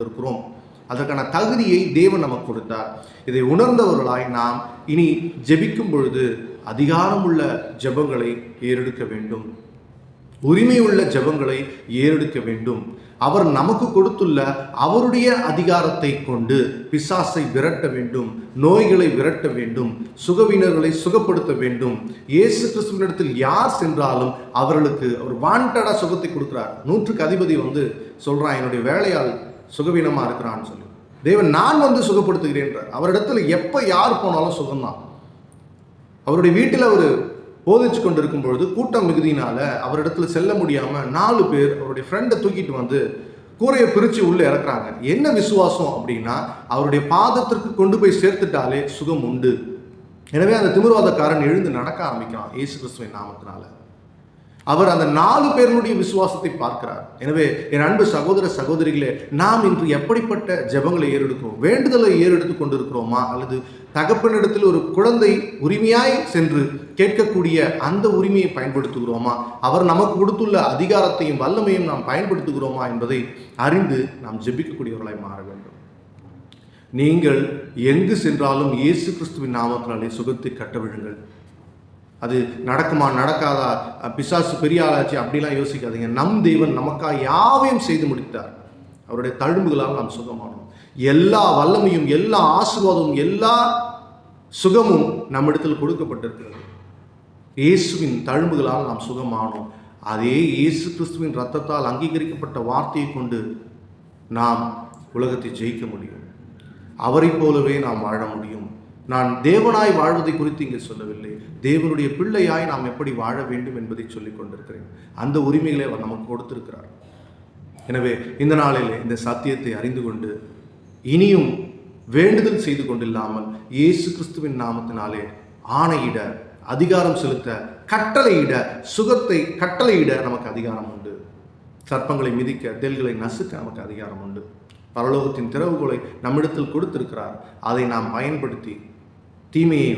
இருக்கிறோம். அதற்கான தகுதியை தேவன் நமக்கு கொடுத்தார். இதை உணர்ந்தவர்களாய் நாம் இனி ஜெபிக்கும் பொழுது அதிகாரமுள்ள ஜெபங்களை ஏறெடுக்க வேண்டும், உரிமையுள்ள ஜெபங்களை ஏறெடுக்க வேண்டும். அவர் நமக்கு கொடுத்துள்ள அவருடைய அதிகாரத்தை கொண்டு பிசாசை விரட்ட வேண்டும், நோய்களை விரட்ட வேண்டும், சுகவீனர்களை சுகப்படுத்த வேண்டும். இயேசு கிறிஸ்துவினிடத்தில் யார் சென்றாலும் அவர்களுக்கு அவர் வாண்டடா சுகத்தை கொடுக்கிறார். 100க்கு அதிபதி சொல்றான், என்னுடைய வேலையால் சுகவீனமா இருக்கிறான்னு சொல்லி. தேவன் நான் சுகப்படுத்துகிறேன்றார். அவரிடத்துல எப்ப யார் போனாலும் சுகம்தான். அவருடைய வீட்டில் அவர் போதிச்சு கொண்டிருக்கும் பொழுது கூட்டம் மிகுதினால அவரிடத்துல செல்ல முடியாம 4 பேர் அவருடைய ஃப்ரெண்டை தூக்கிட்டு கூரையை பிரித்து உள்ளே இறக்குறாங்க. என்ன விசுவாசம் அப்படின்னா, அவருடைய பாதத்திற்கு கொண்டு போய் சேர்த்துட்டாலே சுகம் உண்டு. எனவே அந்த திமிர்வாதக்காரன் எழுந்து நடக்க ஆரம்பிக்கிறான் இயேசு கிறிஸ்துவின் நாமத்தினால. அவர் அந்த 4 பேருடைய விசுவாசத்தை பார்க்கிறார். எனவே என் அன்பு சகோதர சகோதரிகளே, நாம் இன்று எப்படிப்பட்ட ஜெபங்களை ஏறெடுக்கிறோம்? வேண்டுதலை ஏறெடுத்து கொண்டிருக்கிறோமா, அல்லது தகப்பனிடத்தில் ஒரு குழந்தை உரிமையாய் சென்று கேட்கக்கூடிய அந்த உரிமையை பயன்படுத்துகிறோமா? அவர் நமக்கு கொடுத்துள்ள அதிகாரத்தையும் வல்லமையும் நாம் பயன்படுத்துகிறோமா என்பதை அறிந்து நாம் ஜெபிக்கக்கூடியவர்களாய் மாற வேண்டும். நீங்கள் எங்கு சென்றாலும் இயேசு கிறிஸ்துவின் நாமத்தினாலே சுகத்தை கட்டவிழுங்கள். அது நடக்குமா நடக்காதா, பிசாசு பெரிய ஆளாச்சு அப்படிலாம் யோசிக்காதீங்க. நம் தேவன் நமக்காக யாவையும் செய்து முடித்தார். அவருடைய தழும்புகளால் நாம் சுகமானோம். எல்லா வல்லமையும், எல்லா ஆசீர்வாதமும், எல்லா சுகமும் நம்மிடத்தில் கொடுக்கப்பட்டிருக்கிறது. இயேசுவின் தழும்புகளால் நாம் சுகமானோம். அதே இயேசு கிறிஸ்துவின் இரத்தத்தால் அங்கீகரிக்கப்பட்ட வார்த்தையை கொண்டு நாம் உலகத்தை ஜெயிக்க முடியும். அவரை போலவே நாம் வாழ முடியும். நான் தேவனாய் வாழ்வதை குறித்து இங்கே சொல்லவில்லை, தேவனுடைய பிள்ளையாய் நாம் எப்படி வாழ வேண்டும் என்பதை சொல்லிக் கொண்டிருக்கிறேன். அந்த உரிமைகளை அவர் நமக்கு கொடுத்திருக்கிறார். எனவே இந்த நாளிலே இந்த சத்தியத்தை அறிந்து கொண்டு இனியும் வேண்டுதல் செய்து கொண்டில்லாமல் இயேசு கிறிஸ்துவின் நாமத்தினாலே ஆணையிட, அதிகாரம் செலுத்த, கட்டளையிட, சுகத்தை கட்டளையிட நமக்கு அதிகாரம் உண்டு. சர்ப்பங்களை மிதிக்க, தேள்களை நசுக்க நமக்கு அதிகாரம் உண்டு. பரலோகத்தின் திறவுகோலை நம்மிடத்தில் கொடுத்திருக்கிறார். அதை நாம் பயன்படுத்தி தீமையை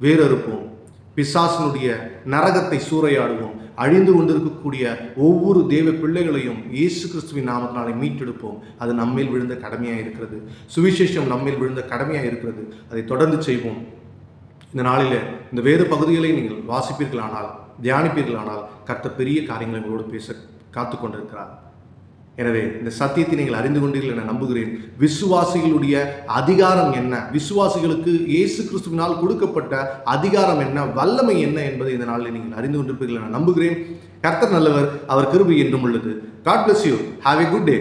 வேறறுப்போம். பிசாசினுடைய நரகத்தை சூறையாடுவோம். அழிந்து கொண்டிருக்கக்கூடிய ஒவ்வொரு தேவ பிள்ளைகளையும் இயேசு கிறிஸ்துவின் நாமத்தினாலே மீட்டெடுப்போம். அது நம்மேல் விழுந்த கடமையாக இருக்கிறது. சுவிசேஷம் நம்மேல் விழுந்த கடமையாக இருக்கிறது. அதை தொடர்ந்து செய்வோம். இந்த நாளில் இந்த வேத பகுதிகளை நீங்கள் வாசிப்பீர்களானால், தியானிப்பீர்களானால், கர்த்தர் பெரிய காரியங்களை உங்களோடு பேச காத்து கொண்டிருக்கிறார். எனவே இந்த சத்தியத்தை நீங்கள் அறிந்து கொண்டீர்கள் என நம்புகிறேன். விசுவாசிகளுடைய அதிகாரம் என்ன, விசுவாசிகளுக்கு இயேசு கிறிஸ்துவினால் கொடுக்கப்பட்ட அதிகாரம் என்ன, வல்லமை என்ன என்பதை இந்த நாளில் நீங்கள் அறிந்து கொண்டிருப்பீர்கள் என நம்புகிறேன். கர்த்தர் நல்லவர், அவர் கிருபை என்றும் உள்ளது. God bless you. Have a good day.